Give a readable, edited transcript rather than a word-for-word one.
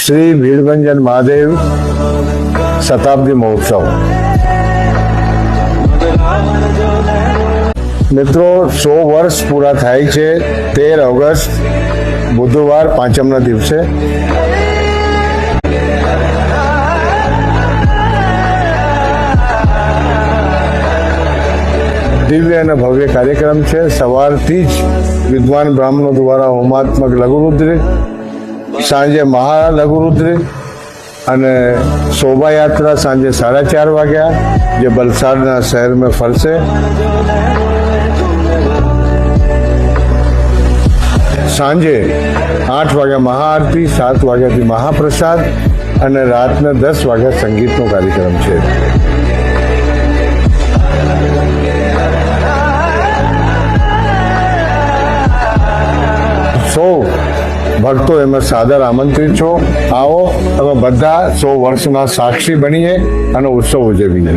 શ્રી ભીડભંજન મહાદેવ શતાબ્દી મહોત્સવ. મિત્રો 100 વર્ષ પૂરા થાય છે 13 ઓગસ્ટ બુધવાર પાંચમના દિવસે. દિવ્ય અને ભવ્ય કાર્યક્રમ છે. સવારથી જ વિદ્વાન બ્રાહ્મણો દ્વારા હોમાત્મક લઘુરુદ્ર, સાંજે મહાલઘુરુદ્ર અને શોભાયાત્રા સાંજે 4:30 વાગ્યા જે વલસાડના શહેરમાં ફરશે. સાંજે 8 વાગ્યા મહાઆરતી, 7 વાગ્યાથી મહાપ્રસાદ અને રાતના 10 વાગ્યા સંગીતનો કાર્યક્રમ છે. સૌ ભક્તો એમાં સાદર આમંત્રિત છો. આવો તમે બધા 100 વર્ષના સાક્ષી બનીએ અને ઉત્સવ ઉજવીએ.